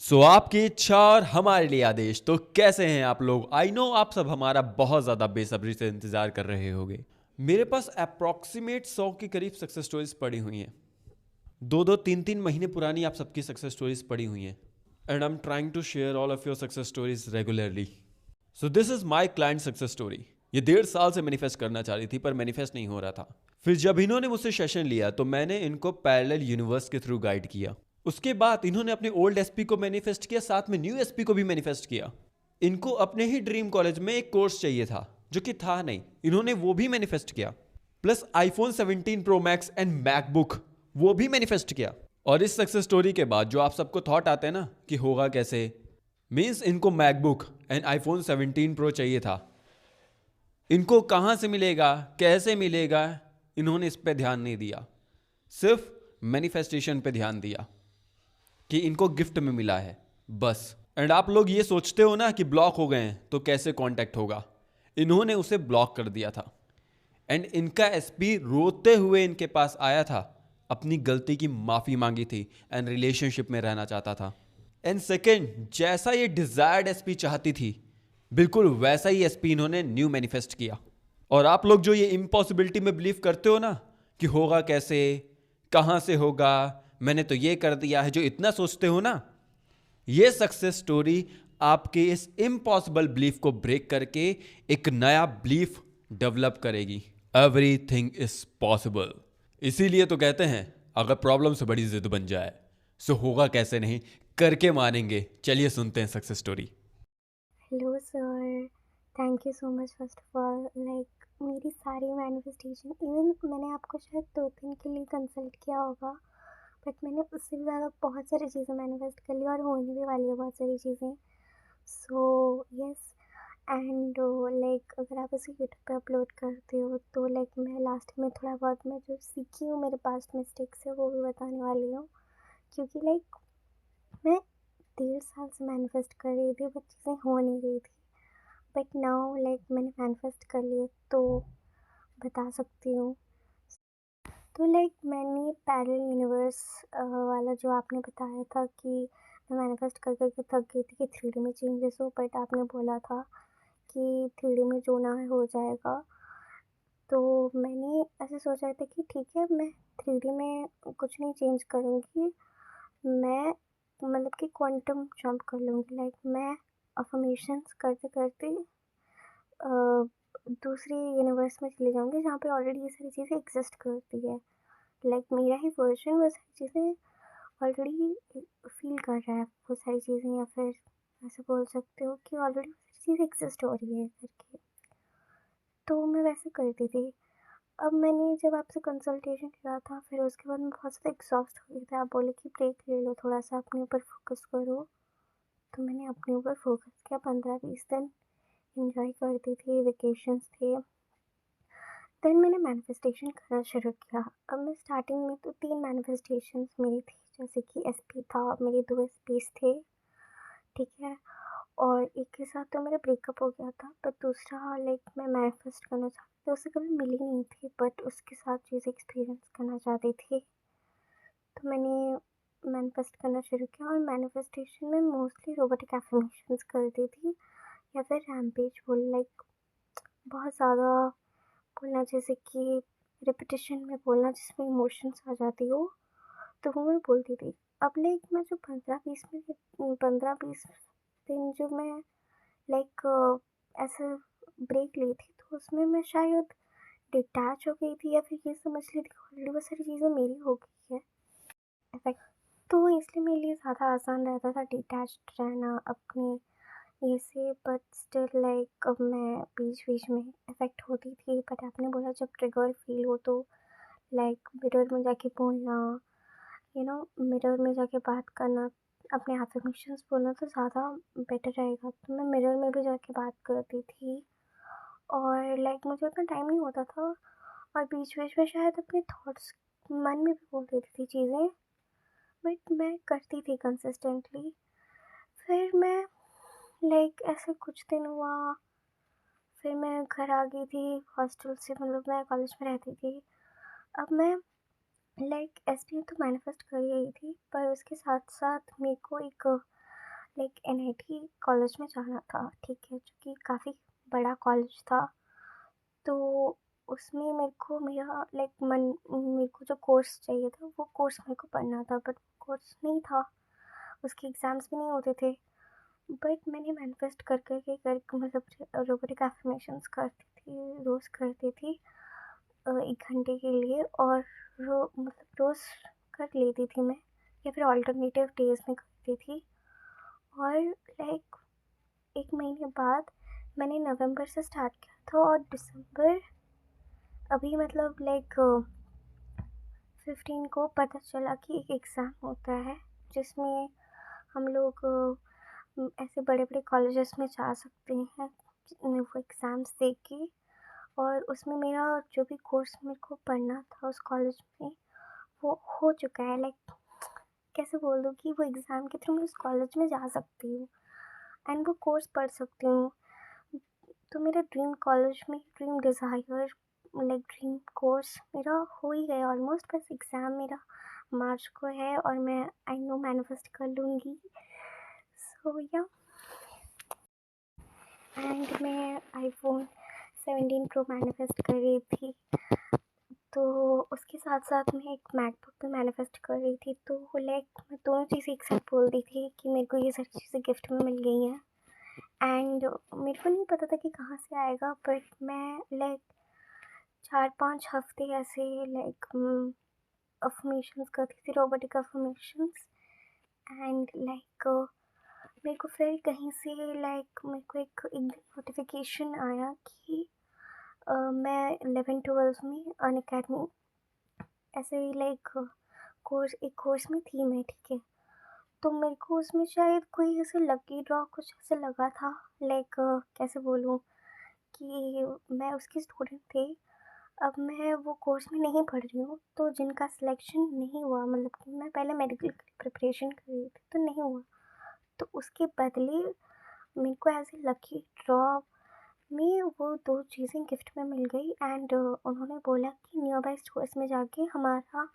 आपकी इच्छा और हमारे लिए आदेश। तो कैसे हैं आप लोग? आई नो आप सब हमारा बहुत ज़्यादा बेसब्री से इंतज़ार कर रहे होंगे। मेरे पास अप्रॉक्सीमेट 100 के करीब सक्सेस स्टोरीज पड़ी हुई हैं। दो दो तीन तीन महीने पुरानी आप सबकी सक्सेस स्टोरीज पड़ी हुई हैं। And I am trying to share all of your success stories regularly. So this is my client success story. ये 1.5 साल से मैनिफेस्ट करना चाह रही थी पर मैनिफेस्ट नहीं हो रहा था। फिर जब इन्होंने मुझसे सेशन लिया तो मैंने इनको पैरेलल यूनिवर्स के थ्रू गाइड किया। उसके बाद इन्होंने अपने ओल्ड एसपी को मैनिफेस्ट किया, साथ में न्यू एसपी को भी मैनिफेस्ट किया। इनको अपने ही ड्रीम कॉलेज में एक कोर्स चाहिए था जो कि था नहीं, इन्होंने वो भी मैनिफेस्ट किया। Plus iPhone 17 pro max and MacBook वो भी मैनिफेस्ट किया। और इस सक्सेस स्टोरी के बाद जो आप सबको थॉट आते हैं ना कि होगा कैसे, मीन्स इनको मैकबुक एंड आईफोन 17 प्रो चाहिए था। इनको कहाँ से मिलेगा, कैसे मिलेगा, इन्होंने इस पे ध्यान नहीं दिया, सिर्फ मैनिफेस्टेशन पे ध्यान दिया कि इनको गिफ्ट में मिला है बस। एंड आप लोग ये सोचते हो ना कि ब्लॉक हो गए हैं तो कैसे कांटेक्ट होगा, इन्होंने उसे ब्लॉक कर दिया था। एंड इनका एसपी रोते हुए इनके पास आया था, अपनी गलती की माफ़ी मांगी थी एंड रिलेशनशिप में रहना चाहता था। एंड सेकेंड, जैसा ये डिजायर्ड एसपी चाहती थी बिल्कुल वैसा ही एसपी इन्होंने न्यू मैनिफेस्ट किया। और आप लोग जो ये इम्पॉसिबिलिटी में बिलीव करते हो ना कि होगा कैसे, कहाँ से होगा, मैंने तो ये कर दिया है, जो इतना सोचते हो ना, ये सक्सेस स्टोरी आपके इस इम्पॉसिबल बिलीफ को ब्रेक करके एक नया बिलीफ डेवलप करेगी। Everything is possible. इसीलिए तो कहते हैं अगर प्रॉब्लम से बड़ी जिद बन जाए सो होगा कैसे नहीं, करके मानेंगे। चलिए सुनते हैं success story. Hello sir, thank you so much first of all. मेरी सारी मैनिफेस्टेशन, इवन मैंने आपको शायद 2 दिन के लिए कंसल्ट किया होगा, बट मैंने उससे भी ज़्यादा बहुत सारी चीज़ें मैनिफेस्ट कर ली और होने भी वाली है बहुत सारी चीज़ें। So yes. एंड अगर आप इसे यूट्यूब पे अपलोड करते हो तो मैं लास्ट में थोड़ा बहुत मैं जो सीखी हूँ मेरे पास्ट मिस्टेक्स से वो भी बताने वाली हूँ, क्योंकि मैं 1.5 साल से मैनिफेस्ट कर रही थी बट चीज़ें हो नहीं रही थी। बट नाउ मैंने मैनिफेस्ट कर लिए तो बता सकती हूँ। तो मैंने पैरेलल यूनिवर्स वाला जो आपने बताया था कि मैं मैनिफेस्ट कर कर के थक गई थी कि 3D में चेंजेस हो, बट आपने बोला था कि 3D में जो ना है हो जाएगा। तो मैंने ऐसे सोचा था कि ठीक है, मैं 3D में कुछ नहीं चेंज करूँगी, मैं कि क्वांटम जंप कर लूँगी। मैं अफ़र्मेशंस करते-करते अ, दूसरी यूनिवर्स में चली जाऊँगी जहाँ पे ऑलरेडी ये सारी चीज़ें एग्ज़िस्ट करती है। मेरा ही वर्ज़न वो सारी चीज़ें ऑलरेडी फ़ील कर रहा है, वो सारी चीज़ें, या फिर ऐसे बोल सकते हो कि ऑलरेडी वो सारी चीज़ें एग्ज़िस्ट हो रही है करके। तो मैं वैसे करती थी। अब मैंने जब आपसे कंसल्टेशन किया था फिर उसके बाद मैं बहुत ज़्यादा एग्ज़ॉस्ट हो गई थी। आप बोले कि ब्रेक ले लो, थोड़ा-सा अपने ऊपर फ़ोकस करो। तो मैंने अपने ऊपर फ़ोकस किया, 15-20 दिन एन्जॉय करती थी, वेकेशंस थे। देन मैंने मैनिफेस्टेशन करना शुरू किया। अब मैं स्टार्टिंग में तो 3 मैनिफेस्टेशंस मेरी थी, जैसे कि एसपी था, मेरे 2 एसपीज़ थे, ठीक है? और एक के साथ तो मेरा ब्रेकअप हो गया था, पर दूसरा मैं मैनिफेस्ट करना चाहती थी, उससे कभी मिली नहीं थी, बट उसके साथ चीज़ें एक्सपीरियंस करना चाहती थी। तो मैंने मैनिफेस्ट करना शुरू किया और मैनिफेस्टेशन में मोस्टली रोबोटिक एफर्मेशंस करती थी, या फिर रैम्पेज बहुत ज़्यादा बोलना, जैसे कि रिपीटिशन में बोलना जिसमें इमोशंस आ जाती हो, तो वो मैं बोलती थी। अब मैं जो 15-20 दिन जो मैं ऐसे ब्रेक ली थी, तो उसमें मैं शायद डिटैच हो गई थी, या फिर ये समझ ली थी ऑलरेडी वो सारी चीज़ें मेरी हो गई है इफ़ेक्ट। तो इसलिए मेरे लिए ज़्यादा आसान रहता था डिटैच्ड रहना अपने ये से, बट स्टिल अब मैं बीच-बीच में अफ़ेक्ट होती थी। बट आपने बोला जब ट्रिगर फ़ील हो तो मिरर में जाके बोलना, मिरर में जाके बात करना, अपने अफ़र्मेशंस बोलना तो ज़्यादा बेटर रहेगा। तो मैं मिरर में भी जाके बात करती थी, और मुझे उतना टाइम नहीं होता था, और बीच-बीच में शायद अपने थॉट्स मन में भी बोल देती थी चीज़ें, बट मैं करती थी कंसिस्टेंटली। फिर मैं ऐसे कुछ दिन हुआ, फिर मैं घर आ गई थी हॉस्टल से, मैं कॉलेज में रहती थी। अब मैं एसपी तो मैनिफेस्ट कर ही रही थी, पर उसके साथ-साथ मेरे को एक लाइक एनआईटी कॉलेज में जाना था, ठीक है, जो कि काफ़ी बड़ा कॉलेज था। तो उसमें मेरे को मेरा लाइक मन मेरे को जो कोर्स चाहिए था वो कोर्स मेरे को पढ़ना था, बट कोर्स नहीं था, उसके एग्ज़ाम्स भी नहीं होते थे। बट मैंने मैनिफेस्ट कर मतलब रोबोटिक एफर्मेशंस करती थी, रोज़ करती थी 1 घंटे के लिए, और मतलब रोज़ कर लेती थी मैं, या फिर अल्टरनेटिव डेज़ में करती थी। और लाइक 1 महीने बाद मैंने नवंबर से स्टार्ट किया था, और दिसंबर अभी मतलब लाइक 15 को पता चला कि एक एग्ज़ाम होता है जिसमें हम लोग ऐसे बड़े-बड़े कॉलेजेस में जा सकते हैं वो एग्ज़ाम्स दे के। और उसमें मेरा जो भी कोर्स मेरे को पढ़ना था उस कॉलेज में वो हो चुका है। लाइक कैसे बोल दूँ कि वो एग्ज़ाम के थ्रू मैं उस कॉलेज में जा सकती हूँ एंड वो कोर्स पढ़ सकती हूँ। तो मेरा ड्रीम कॉलेज में dream desire like dream course मेरा हो ही गया ऑलमोस्ट, बस एग्ज़ाम मेरा मार्च को है और मैं आई नो मैनिफेस्ट कर लूँगी। सो या एंड मैं आईफ़ोन 17 प्रो मैनिफेस्ट कर रही थी। तो उसके साथ-साथ मैं एक मैकबुक भी मैनिफेस्ट कर रही थी। तो लाइक मैं दोनों चीज़ें एक साथ बोल रही थी कि मेरे को ये सारी चीज़ें गिफ्ट में मिल गई हैं। एंड मेरे को नहीं पता था कि कहाँ से आएगा, बट मैं लाइक 4-5 हफ़्ते ऐसे लाइक अफ़र्मेशंस करती थी, रोबोटिक अफ़र्मेशंस। एंड लाइक मेरे को फिर कहीं से लाइक मेरे को एक नोटिफ़िकेशन आया कि मैं 11-12 में अनअकैडमी ऐसे ही लाइक एक कोर्स में थी मैं, ठीक है। तो मेरे को उसमें शायद कोई ऐसे लकी ड्रॉ कुछ ऐसे लगा था, लाइक कैसे बोलूँ कि मैं उसकी स्टूडेंट थी। अब मैं वो कोर्स में नहीं पढ़ रही हूँ, तो जिनका सिलेक्शन नहीं हुआ, मतलब कि मैं पहले मेडिकल की प्रिपरेशन कर रही थी तो नहीं हुआ, तो उसके बदले मेरे को एज़ ए लकी ड्रॉ में वो 2 चीज़ें गिफ्ट में मिल गई। एंड उन्होंने बोला कि नियर बाय स्टोर्स में जाके हमारा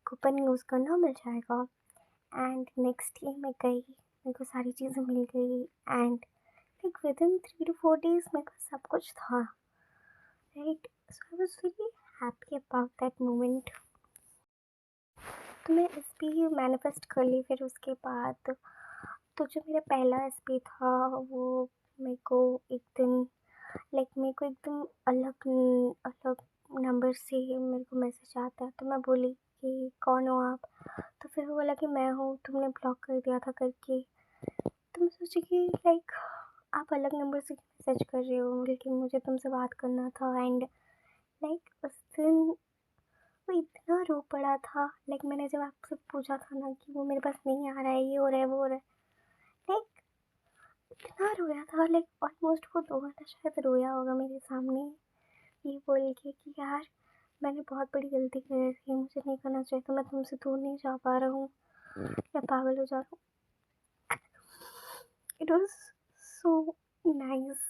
कूपन यूज़ करना मिल जाएगा। एंड नेक्स्ट डे मैं गई, मेरे को सारी चीज़ें मिल गई। And like within 3 to 4 days मेरे पास सब कुछ था, right. So I was really happy about that moment. तो मैं एसपी मैनिफेस्ट कर ली। फिर उसके बाद तो जो मेरा पहला एसपी था वो मेरे को एक दिन लाइक मेरे को एकदम अलग नंबर से मेरे को मैसेज आता है। तो मैं बोली कि कौन हो आप? तो फिर वो बोला कि मैं हूँ, तुमने ब्लॉक कर दिया था करके। तो मैं सोची कि लाइक आप अलग नंबर से मैसेज कर रहे हो, लेकिन मुझे तुमसे बात करना था। एंड लाइक उस दिन वो इतना रो पड़ा था। लाइक मैंने जब आपसे पूछा था ना कि वो मेरे पास नहीं आ रहा है, ये हो रहा है, वो हो रहा है, लाइक इतना रोया था। लाइक ऑलमोस्ट वो 2 घंटा शायद रोया होगा मेरे सामने, ये बोल के कि यार मैंने बहुत बड़ी गलती कर रही है, मुझे नहीं करना चाहिए था, मैं तुमसे दूर नहीं जा पा रहा हूँ, मैं पागल हो जा रहा हूँ। It was so nice.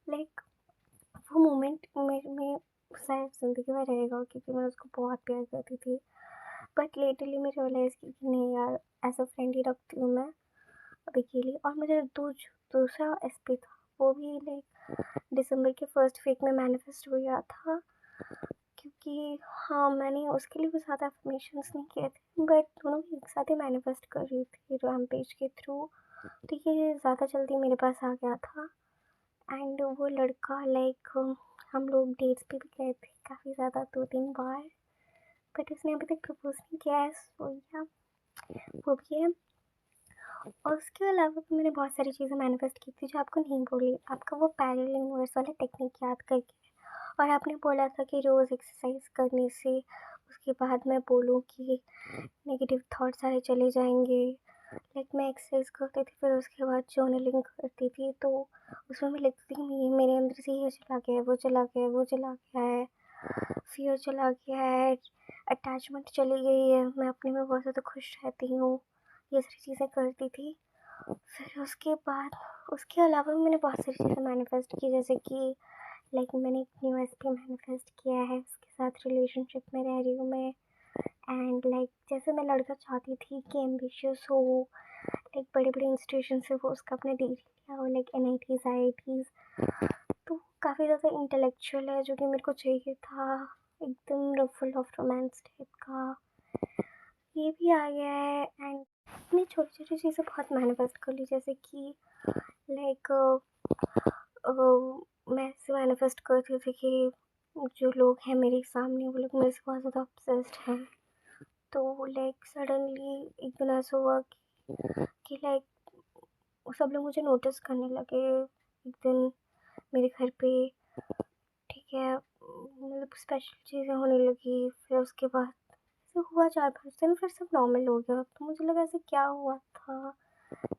Like वो मोमेंट मेरे में शायद ज़िंदगी में रहेगा, क्योंकि मैं उसको बहुत प्यार करती थी। बट लेटरली मैं रियलाइज़ की कि नहीं यार, ऐसा फ्रेंड ही रखती हूँ मैं अभी के लिए। और मुझे दूसरा एसपी था, वो भी लाइक दिसंबर के फर्स्ट वीक में मैनिफेस्ट हुआ था, क्योंकि हाँ मैंने उसके लिए भी ज़्यादा अफर्मेशंस नहीं किए थे, बट दोनों ही एक साथ ही मैनिफेस्ट कर रही थी रैम्पेज के थ्रू। तो ये ज़्यादा जल्दी मेरे पास आ गया था। एंड वो लड़का लाइक हम लोग डेट्स पे भी गए थे काफ़ी ज़्यादा, 2-3 बार, बट उसने अभी तक प्रपोज नहीं किया है। सो या वो भी है। और उसके अलावा भी मैंने बहुत सारी चीज़ें मैनिफेस्ट की थी जो आपको नहीं बोली। आपका वो पैरेलल यूनिवर्स वाला टेक्निक याद करके, और आपने बोला था कि रोज़ एक्सरसाइज करने से उसके बाद मैं बोलूँ कि नेगेटिव थॉट्स सारे चले जाएंगे। लाइक मैं एक्सरसाइज करती थी, फिर उसके बाद जर्नलिंग करती थी, तो उसमें मैं लिखती थी कि मेरे अंदर से ये चला गया है, वो चला गया है, वो चला गया है, फियर चला गया है, अटैचमेंट चली गई है, मैं अपने में बहुत ज़्यादा खुश रहती हूँ। ये सारी चीज़ें करती थी। फिर उसके बाद उसके अलावा भी मैंने बहुत सारी चीज़ें मैनिफेस्ट की, जैसे कि लाइक मैंने एक न्यू एसपी मैनिफेस्ट किया है, उसके साथ रिलेशनशिप में रह रही हूँ मैं। एंड लाइक जैसे मैं लड़का चाहती थी कि एम्बिशियस हो, लाइक बड़े बड़े इंस्टीट्यूशन से वो उसका अपना डिग्री लिया हो, लाइक NITs IITs, तो काफ़ी ज़्यादा इंटेलेक्चुअल है जो कि मेरे को चाहिए था, एकदम फुल ऑफ रोमांस टाइप का, ये भी आ गया है। एंड अपनी छोटी छोटी चीज़ें बहुत मैनिफेस्ट कर ली, जैसे कि लाइक मैं ऐसे मैनिफेस्ट करती थी कि जो लोग हैं मेरे सामने वो लोग मेरे से बहुत ज़्यादा ऑब्सेस्ड हैं, तो लाइक सडनली एक दिन ऐसा हुआ कि लाइक सब लोग मुझे नोटिस करने लगे एक दिन मेरे घर पे, ठीक है, मतलब स्पेशल चीज़ें होने लगी। फिर उसके बाद ऐसे हुआ 4-5 दिन, फिर सब नॉर्मल हो गया, तो मुझे लगा ऐसे क्या हुआ था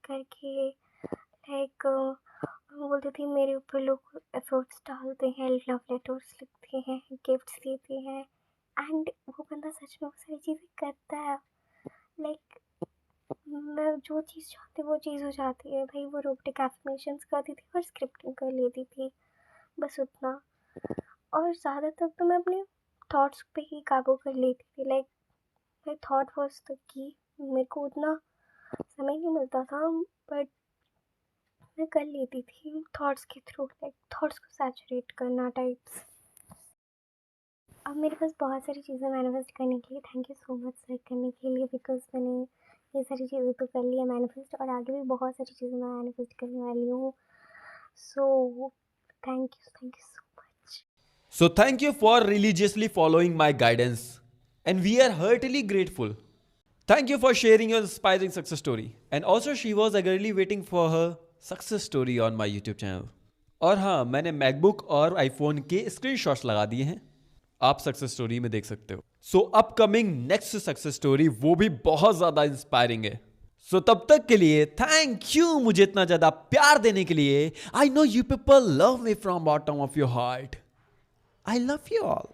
करके। लाइक मैं बोलती थी मेरे ऊपर लोग एफर्ट्स डालते हैं, लव लेटर्स लिखते हैं, गिफ्ट्स देते हैं, एंड वो बंदा सच में वो सारी चीज़ें करता है। लाइक मैं जो चीज़ चाहती वो चीज़ हो जाती है भाई। वो रोबोटिक एफर्मेशंस करती थी और स्क्रिप्टिंग कर लेती थी, बस उतना। और ज़्यादातर तो मैं अपने थॉट्स पे ही काबू कर लेती थी। Like my thought was the key, मेरे को उतना समय नहीं मिलता था, बट मैं कर लेती थी थॉट्स के थ्रू, लाइक थॉट्स को सैचुरेट करना टाइप्स। अब मेरे पास बहुत सारी चीज़ें मैनिफेस्ट करने के लिए, thank you so much sir करने के लिए, बिकॉज मैंने ये सारी चीज़ें तो कर ली है मैनिफेस्ट, और आगे भी बहुत सारी चीज़ें मैं मैनिफेस्ट करने वाली हूँ। So thank you so much. So thank you for religiously following my guidance, and we are heartily grateful. Thank you for sharing your inspiring success story. And also she was eagerly waiting for her success story on my YouTube channel. और हाँ, मैंने MacBook और iPhone के screenshots लगा दिए हैं, आप success story में देख सकते हो। सो अपकमिंग नेक्स्ट सक्सेस स्टोरी वो भी बहुत ज्यादा इंस्पायरिंग है। सो तब तक के लिए थैंक यू मुझे इतना ज्यादा प्यार देने के लिए। I know you people love me from bottom of your heart. I love you all.